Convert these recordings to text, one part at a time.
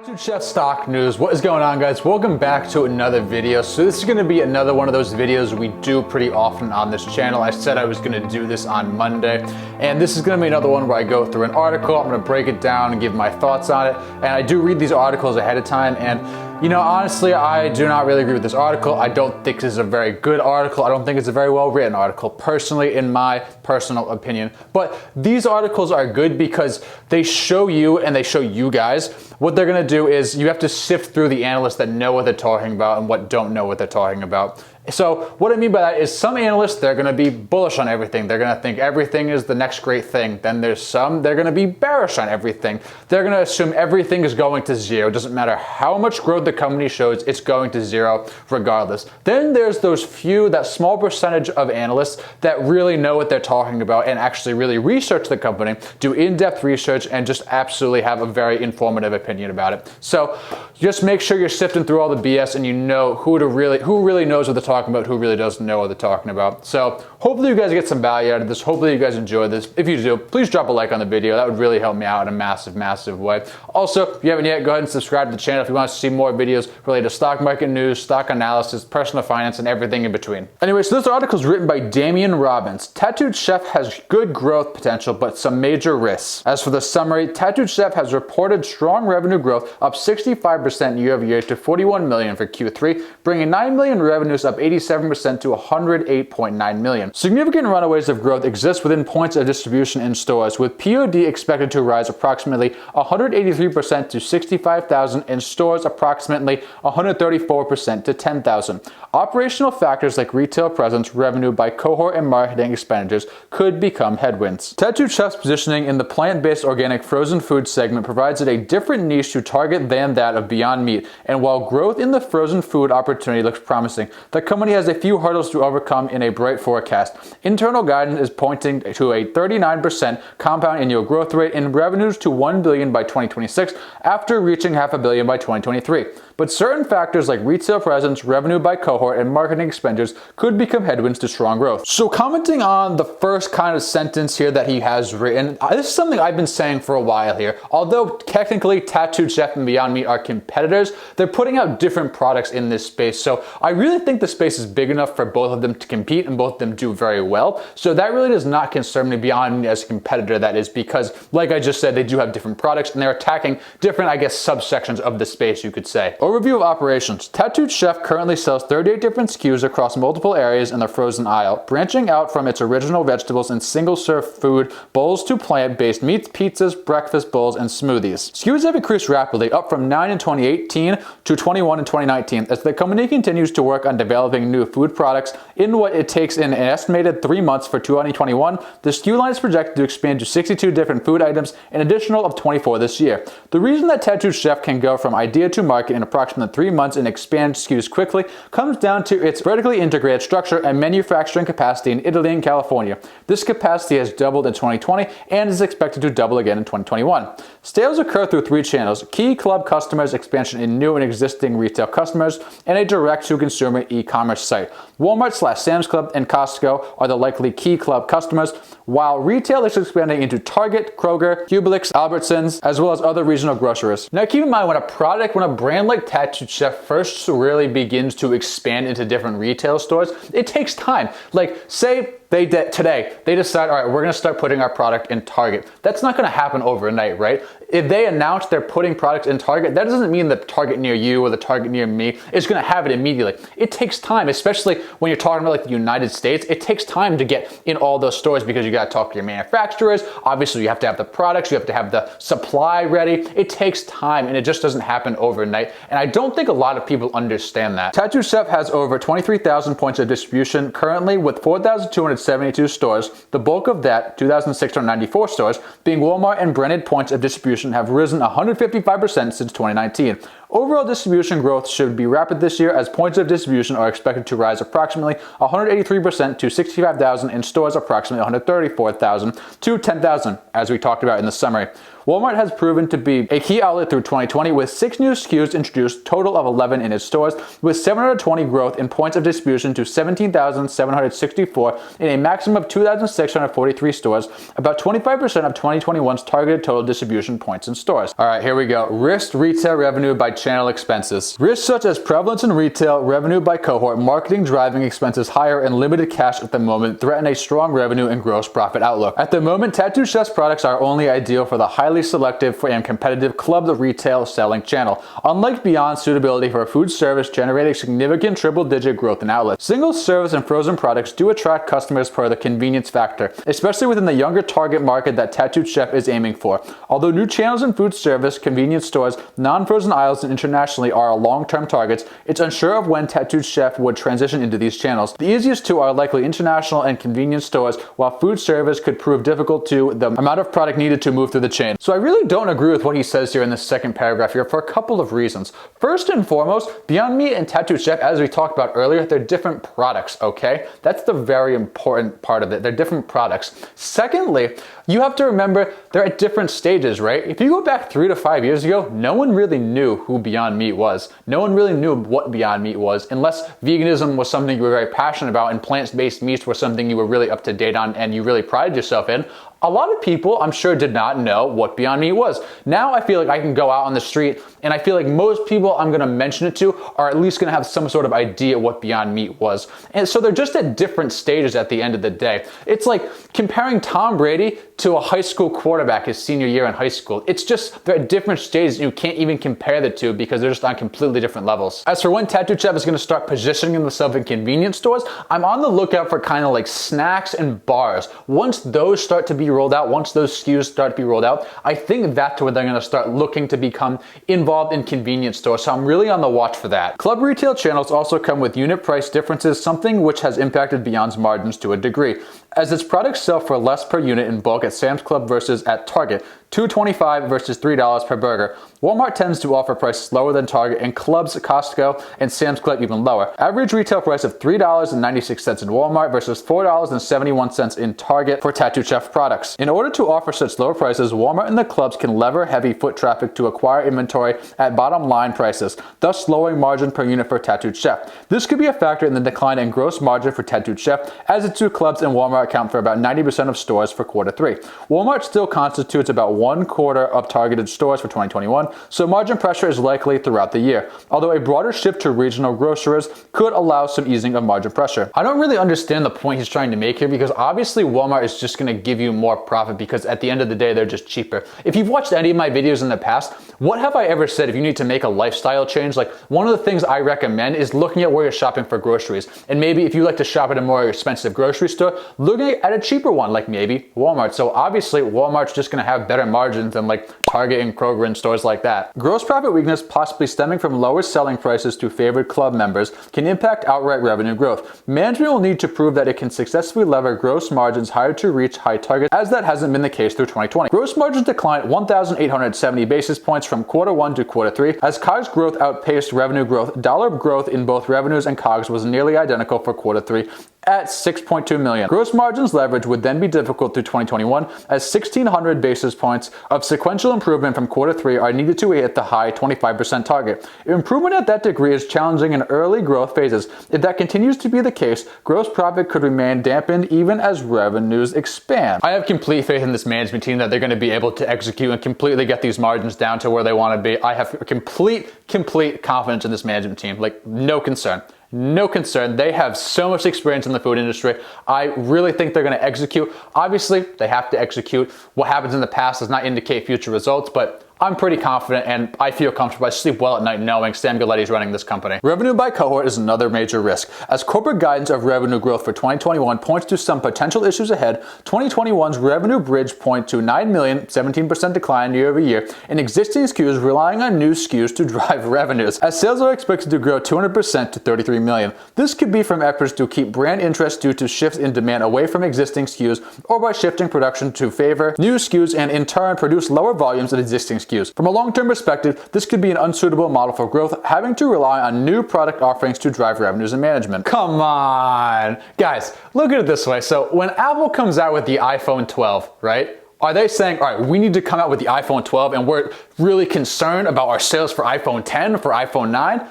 TTCF Stock News. What is going on, guys? Welcome back to another video. So this is going to be another one of those videos we do pretty often on this channel. I said I was going to do this on Monday, and this is going to be another one where I go through an article. I'm going to break it down and give my thoughts on it, and I do read these articles ahead of time. And you know, honestly, I do not really agree with this article. I don't think this is a very good article. I don't think it's a very well written article, personally, in my personal opinion. But these articles are good because they show you and they show you guys what they're going to do is you have to sift through the analysts that know what they're talking about and what don't know what they're talking about. So what I mean by that is some analysts, they're going to be bullish on everything. They're going to think everything is the next great thing. Then there's some, they're going to be bearish on everything. They're going to assume everything is going to zero. It doesn't matter how much growth the company shows, it's going to zero regardless. Then there's those few, that small percentage of analysts that really know what they're talking about and actually really research the company, do in-depth research, and just absolutely have a very informative opinion about it. So just make sure you're sifting through all the BS and you know who really knows what they're talking about, who really doesn't know what they're talking about. So hopefully you guys get some value out of this. Hopefully you guys enjoy this. If you do, please drop a like on the video. That would really help me out in a massive way. Also, if you haven't yet, go ahead and subscribe to the channel if you want to see more videos related to stock market news, stock analysis, personal finance, and everything in between. Anyway, so this article is written by Damian Robbins. Tattooed Chef has good growth potential, but some major risks. As for the summary, Tattooed Chef has reported strong revenue growth, up 65% year over year to $41 million for Q3, bringing $9 million revenues up 87% to $108.9 million. Significant runaways of growth exist within points of distribution in stores, with POD expected to rise approximately 183% to 65,000 in stores, approximately 134% to 10,000. Operational factors like retail presence, revenue by cohort, and marketing expenditures could become headwinds. Tattooed Chef's positioning in the plant-based organic frozen food segment provides it a different niche to target than that of Beyond Meat, and while growth in the frozen food opportunity looks promising, the company has a few hurdles to overcome in a bright forecast. Internal guidance is pointing to a 39% compound annual growth rate in revenues to $1 billion by 2026 after reaching $500 million by 2023. But certain factors like retail presence, revenue by cohort, and marketing expenditures could become headwinds to strong growth. So commenting on the first kind of sentence here that he has written, this is something I've been saying for a while here. Although technically Tattooed Chef and Beyond Meat are competitors, they're putting out different products in this space. So I really think the space is big enough for both of them to compete and both of them do very well. So that really does not concern me Beyond Meat as a competitor, that is, because like I just said, they do have different products and they're attacking different, I guess, subsections of the space, you could say. Overview of operations. Tattooed Chef currently sells 38 different SKUs across multiple areas in the frozen aisle, branching out from its original vegetables and single-serve food bowls to plant-based meats, pizzas, breakfast bowls, and smoothies. SKUs have increased rapidly, up from 9 in 2018 to 21 in 2019, as the company continues to work on developing new food products. In what it takes in an estimated 3 months for 2021, the SKU line is projected to expand to 62 different food items, an additional of 24 this year. The reason that Tattooed Chef can go from idea to market in approximately 3 months and expand SKUs quickly comes down to its vertically integrated structure and manufacturing capacity in Italy and California. This capacity has doubled in 2020 and is expected to double again in 2021. Sales occur through 3 channels: key club customers, expansion in new and existing retail customers, and a direct-to-consumer e-commerce site. Walmart/Sam's Club and Costco are the likely key club customers, while retail is expanding into Target, Kroger, Publix, Albertsons, as well as other regional groceries. Now keep in mind, when a brand like Tattooed Chef first really begins to expand into different retail stores, it takes time. Like, say today they decide, all right, we're going to start putting our product in Target. That's not going to happen overnight, right? If they announce they're putting products in Target, that doesn't mean the Target near you or the Target near me is going to have it immediately. It takes time, especially when you're talking about like the United States. It takes time to get in all those stores because you got to talk to your manufacturers. Obviously, you have to have the products, you have to have the supply ready. It takes time, and it just doesn't happen overnight. And I don't think a lot of people understand that. Tattooed Chef has over 23,000 points of distribution currently, with 4,272 stores. The bulk of that, 2,694 stores, being Walmart and branded points of distribution, have risen 155% since 2019. Overall distribution growth should be rapid this year, as points of distribution are expected to rise approximately 183% to 65,000 in stores, approximately 134,000 to 10,000, as we talked about in the summary. Walmart has proven to be a key outlet through 2020 with 6 new SKUs introduced, total of 11 in its stores, with 720 growth in points of distribution to 17,764 in a maximum of 2,643 stores, about 25% of 2021's targeted total distribution points in stores. All right, here we go. Risked retail revenue by channel expenses. Risks such as prevalence in retail, revenue by cohort, marketing driving expenses higher, and limited cash at the moment threaten a strong revenue and gross profit outlook. At the moment, Tattooed Chef's products are only ideal for the highly selective and competitive club retail selling channel. Unlike Beyond, suitability for food service generating significant triple-digit growth in outlets. Single service and frozen products do attract customers for the convenience factor, especially within the younger target market that Tattooed Chef is aiming for. Although new channels in food service, convenience stores, non-frozen aisles, and internationally are long-term targets, it's unsure of when Tattooed Chef would transition into these channels. The easiest two are likely international and convenience stores, while food service could prove difficult to the amount of product needed to move through the chain. So I really don't agree with what he says here in this second paragraph here for a couple of reasons. First and foremost, Beyond Meat and Tattooed Chef, as we talked about earlier, they're different products, okay? That's the very important part of it. They're different products. Secondly, you have to remember they're at different stages, right? If you go back 3 to 5 years ago, no one really knew who Beyond Meat was. No one really knew what Beyond Meat was, unless veganism was something you were very passionate about and plant-based meats were something you were really up to date on and you really prided yourself in. A lot of people, I'm sure, did not know what Beyond Meat was. Now I feel like I can go out on the street and I feel like most people I'm gonna mention it to are at least gonna have some sort of idea what Beyond Meat was. And so they're just at different stages at the end of the day. It's like comparing Tom Brady to a high school quarterback his senior year in high school. It's just, they're at different stages and you can't even compare the two because they're just on completely different levels. As for when Tattooed Chef is gonna start positioning themselves in convenience stores, I'm on the lookout for kind of like snacks and bars. Once those start to be rolled out, once those SKUs start to be rolled out, I think that's where they're going to start looking to become involved in convenience stores. So I'm really on the watch for that. Club retail channels also come with unit price differences, something which has impacted Beyond's margins to a degree, as its products sell for less per unit in bulk at Sam's Club versus at Target, $2.25 versus $3 per burger. Walmart tends to offer prices lower than Target, and clubs, Costco, and Sam's Club even lower. Average retail price of $3.96 in Walmart versus $4.71 in Target for Tattooed Chef products. In order to offer such lower prices, Walmart and the clubs can lever heavy foot traffic to acquire inventory at bottom line prices, thus lowering margin per unit for Tattooed Chef. This could be a factor in the decline in gross margin for Tattooed Chef, as the two clubs and Walmart account for about 90% of stores for Q3. Walmart still constitutes about 1/4 of targeted stores for 2021, so margin pressure is likely throughout the year, although a broader shift to regional grocers could allow some easing of margin pressure. I don't really understand the point he's trying to make here because obviously Walmart is just going to give you more profit because at the end of the day they're just cheaper. If you've watched any of my videos in the past, what have I ever said if you need to make a lifestyle change? Like, one of the things I recommend is looking at where you're shopping for groceries. And maybe if you like to shop at a more expensive grocery store, looking at a cheaper one like maybe Walmart. So obviously Walmart's just going to have better margins than like Target and Kroger and stores like that. Gross profit weakness, possibly stemming from lower selling prices to favored club members, can impact outright revenue growth. Management will need to prove that it can successfully lever gross margins higher to reach high targets, as that hasn't been the case through 2020. Gross margins declined 1,870 basis points from Q1 to Q3 as COGS growth outpaced revenue growth. Dollar growth in both revenues and COGS was nearly identical for Q3 at $6.2 million. Gross margins leverage would then be difficult through 2021 as 1,600 basis points of sequential improvement from Q3 are needed to hit the high 25% target. Improvement at that degree is challenging in early growth phases. If that continues to be the case, gross profit could remain dampened even as revenues expand. I have complete faith in this management team that they're going to be able to execute and completely get these margins down to where they want to be. I have complete confidence in this management team. Like, no concern. No concern. They have so much experience in the food industry. I really think they're going to execute. Obviously, they have to execute. What happens in the past does not indicate future results, but I'm pretty confident and I feel comfortable. I sleep well at night knowing Sam Galetti's running this company. Revenue by cohort is another major risk. As corporate guidance of revenue growth for 2021 points to some potential issues ahead, 2021's revenue bridge point to $9 million, 17% decline year over year, and existing SKUs relying on new SKUs to drive revenues, as sales are expected to grow 200% to $33 million. This could be from efforts to keep brand interest due to shifts in demand away from existing SKUs or by shifting production to favor new SKUs and in turn produce lower volumes in existing SKUs. From a long-term perspective, this could be an unsuitable model for growth, having to rely on new product offerings to drive revenues and management. Come on! Guys, look at it this way. So when Apple comes out with the iPhone 12, right? Are they saying, all right, we need to come out with the iPhone 12 and we're really concerned about our sales for iPhone 10, for iPhone 9?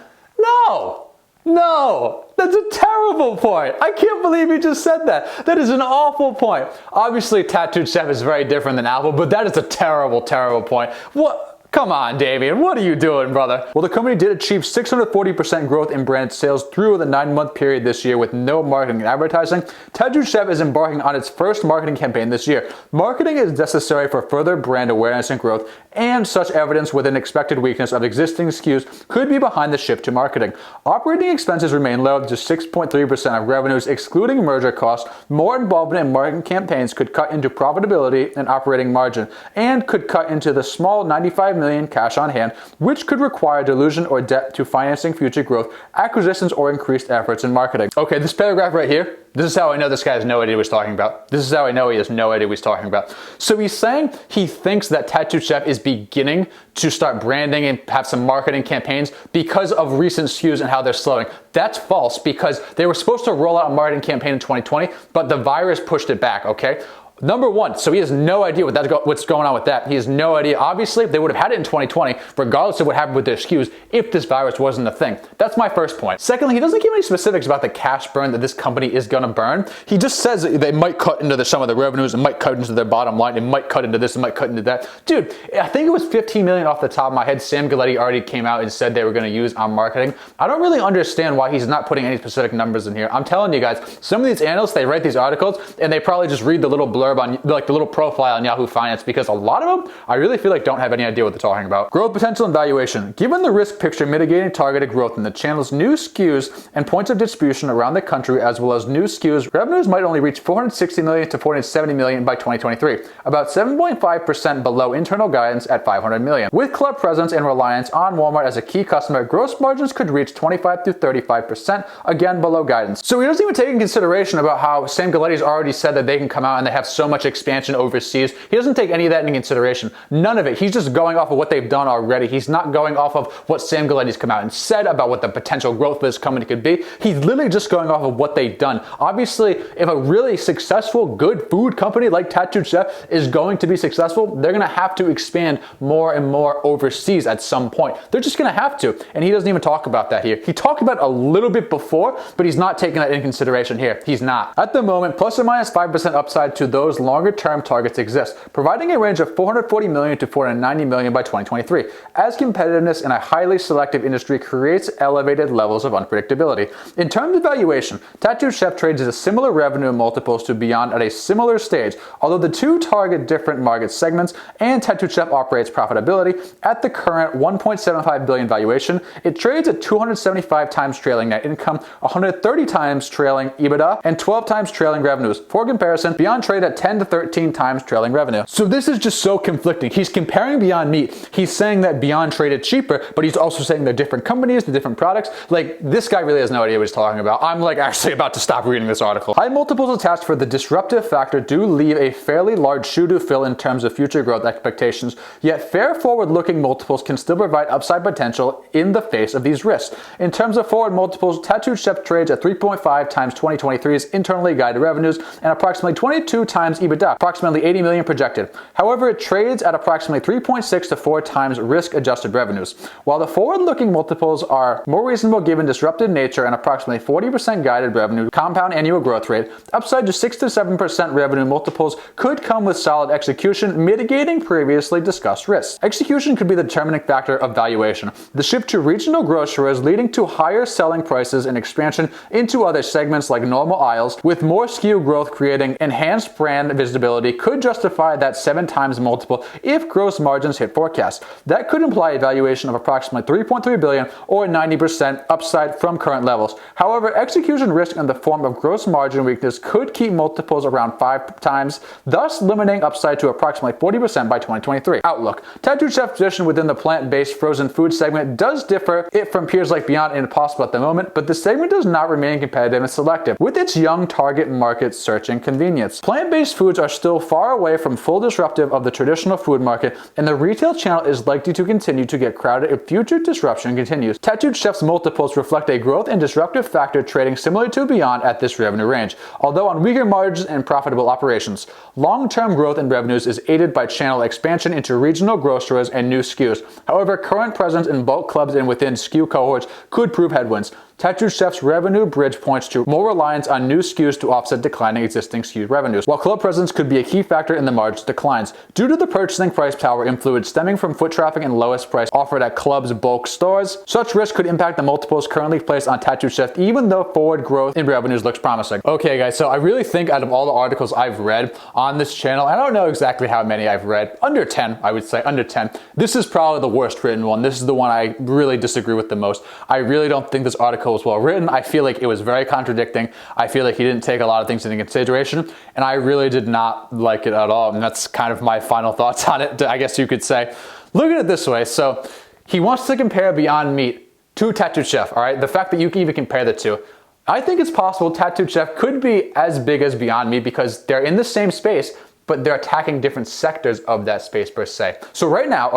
No, that's a terrible point. I can't believe you just said that. That is an awful point. Obviously, Tattooed Chef is very different than Apple, but that is a terrible, terrible point. What? Come on, Damien, what are you doing, brother? Well, the company did achieve 640% growth in brand sales through the 9-month period this year with no marketing and advertising. Tattooed Chef is embarking on its first marketing campaign this year. Marketing is necessary for further brand awareness and growth, and such evidence with an expected weakness of existing SKUs could be behind the shift to marketing. Operating expenses remain low, just 6.3% of revenues, excluding merger costs. More involvement in marketing campaigns could cut into profitability and operating margin, and could cut into the small $95 million cash on hand, which could require dilution or debt to financing future growth, acquisitions, or increased efforts in marketing. Okay, this paragraph right here, this is how I know this guy has no idea what he's talking about. This is how I know he has no idea what he's talking about. So he's saying he thinks that Tattooed Chef is beginning to start branding and have some marketing campaigns because of recent SKUs and how they're slowing. That's false, because they were supposed to roll out a marketing campaign in 2020, but the virus pushed it back, okay? Number one, so he has no idea what's going on with that. He has no idea. Obviously, they would have had it in 2020, regardless of what happened with their SKUs, if this virus wasn't a thing. That's my first point. Secondly, he doesn't give any specifics about the cash burn that this company is going to burn. He just says that they might cut into some of the revenues, it might cut into their bottom line, it might cut into this, it might cut into that. Dude, I think it was $15 million off the top of my head. Sam Galletti already came out and said they were going to use on marketing. I don't really understand why he's not putting any specific numbers in here. I'm telling you guys, some of these analysts, they write these articles and they probably just read the little blurb on, like the little profile on Yahoo Finance, because a lot of them, I really feel like don't have any idea what they're talking about. Growth potential and valuation. Given the risk picture mitigating targeted growth in the channel's new SKUs and points of distribution around the country, as well as new SKUs, revenues might only reach $460 million to $470 million by 2023, about 7.5% below internal guidance at $500 million. With club presence and reliance on Walmart as a key customer, gross margins could reach 25 to 35%, again below guidance. So he doesn't even take in consideration about how Sam Galletti's already said that they can come out and they have so much expansion overseas. He doesn't take any of that into consideration. None of it. He's just going off of what they've done already. He's not going off of what Sam Galletti's come out and said about what the potential growth of this company could be. He's literally just going off of what they've done. Obviously, if a really successful, good food company like Tattooed Chef is going to be successful, they're going to have to expand more and more overseas at some point. They're just going to have to. And he doesn't even talk about that here. He talked about it a little bit before, but he's not taking that into consideration here. He's not. At the moment, plus or minus 5% upside to those longer-term targets exist, providing a range of $440 million to $490 million by 2023, as competitiveness in a highly selective industry creates elevated levels of unpredictability. In terms of valuation, Tattooed Chef trades at a similar revenue multiples to Beyond at a similar stage, although the two target different market segments, and Tattooed Chef operates profitability. At the current $1.75 billion valuation, it trades at 275 times trailing net income, 130 times trailing EBITDA, and 12 times trailing revenues. For comparison, Beyond trade at 10 to 13 times trailing revenue. So this is just so conflicting. He's comparing Beyond Meat. He's saying that Beyond traded cheaper, but he's also saying they're different companies, they're different products. Like, this guy really has no idea what he's talking about. I'm like actually about to stop reading this article. High multiples attached for the disruptive factor do leave a fairly large shoe to fill in terms of future growth expectations, yet fair forward-looking multiples can still provide upside potential in the face of these risks. In terms of forward multiples, Tattooed Chef trades at 3.5 times 2023's internally guided revenues and approximately 22 times EBITDA, approximately $80 million projected. However, it trades at approximately 3.6 to 4 times risk-adjusted revenues. While the forward-looking multiples are more reasonable given disruptive nature and approximately 40% guided revenue compound annual growth rate, upside to 6 to 7% revenue multiples could come with solid execution, mitigating previously discussed risks. Execution could be the determining factor of valuation. The shift to regional grocers leading to higher selling prices and expansion into other segments like normal aisles, with more SKU growth creating enhanced brand visibility, could justify that 7 times multiple if gross margins hit forecasts. That could imply a valuation of approximately $3.3 billion or 90% upside from current levels. However, execution risk in the form of gross margin weakness could keep multiples around 5 times, thus limiting upside to approximately 40% by 2023. Outlook. Tattooed Chef's position within the plant-based frozen food segment does differ it from peers like Beyond and Impossible at the moment, but the segment does not remain competitive and selective, with its young target market searching convenience. Plant-based plant-based foods are still far away from full disruptive of the traditional food market, and the retail channel is likely to continue to get crowded if future disruption continues. Tattooed Chef's multiples reflect a growth and disruptive factor trading similar to Beyond at this revenue range, although on weaker margins and profitable operations. Long-term growth in revenues is aided by channel expansion into regional grocers and new SKUs. However, current presence in bulk clubs and within SKU cohorts could prove headwinds. Tattooed Chef's revenue bridge points to more reliance on new SKUs to offset declining existing SKU revenues, while club presence could be a key factor in the margin declines. Due to the purchasing price power influence stemming from foot traffic and lowest price offered at clubs' bulk stores, such risk could impact the multiples currently placed on Tattooed Chef, even though forward growth in revenues looks promising. Okay guys, so I really think out of all the articles I've read on this channel, I don't know exactly how many I've read, under 10, I would say, under 10. This is probably the worst written one. This is the one I really disagree with the most. I really don't think this article was well written. I feel like it was very contradicting. I feel like he didn't take a lot of things into consideration, and I really did not like it at all. And that's kind of my final thoughts on it, I guess you could say. Look at it this way. So he wants to compare Beyond Meat to Tattooed Chef, all right? The fact that you can even compare the two. I think it's possible Tattooed Chef could be as big as Beyond Meat because they're in the same space, but they're attacking different sectors of that space per se. So right now,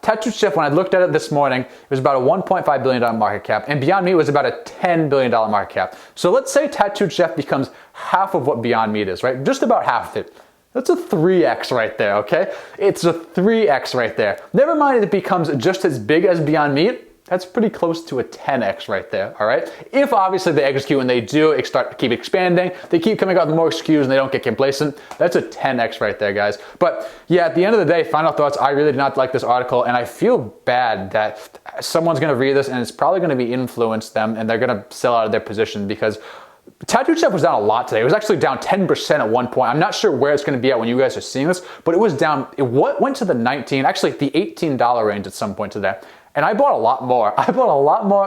Tattooed Chef, when I looked at it this morning, it was about a $1.5 billion market cap, and Beyond Meat was about a $10 billion market cap. So let's say Tattooed Chef becomes half of what Beyond Meat is, right? Just about half of it. That's a 3x right there, okay? It's a 3x right there. Never mind if it becomes just as big as Beyond Meat. That's pretty close to a 10x right there, all right? If obviously they execute and they do start to keep expanding, they keep coming out with more SKUs and they don't get complacent, that's a 10x right there, guys. But yeah, at the end of the day, final thoughts, I really did not like this article, and I feel bad that someone's gonna read this and it's probably gonna be influenced them and they're gonna sell out of their position because Tattooed Chef was down a lot today. It was actually down 10% at one point. I'm not sure where it's going to be at when you guys are seeing this, but it was down. It went to the the $18 range at some point today. And I bought a lot more.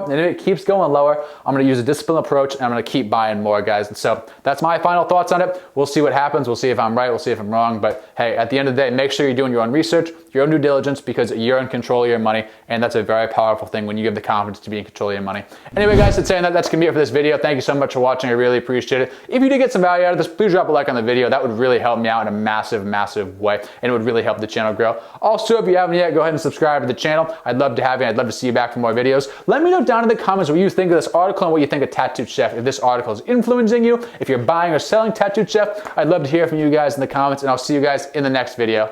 And if it keeps going lower, I'm gonna use a disciplined approach and I'm gonna keep buying more, guys. And so that's my final thoughts on it. We'll see what happens. We'll see if I'm right. We'll see if I'm wrong. But hey, at the end of the day, make sure you're doing your own research, your own due diligence, because you're in control of your money. And that's a very powerful thing when you give the confidence to be in control of your money. Anyway, guys, that's gonna be it for this video. Thank you so much for watching. I really appreciate it. If you did get some value out of this, please drop a like on the video. That would really help me out in a massive, massive way. And it would really help the channel grow. Also, if you haven't yet, go ahead and subscribe to the channel. I'd love to have you. I'd love to see you back for more videos. Let me know down in the comments what you think of this article and what you think of Tattooed Chef. If this article is influencing you, if you're buying or selling Tattooed Chef, I'd love to hear from you guys in the comments, and I'll see you guys in the next video.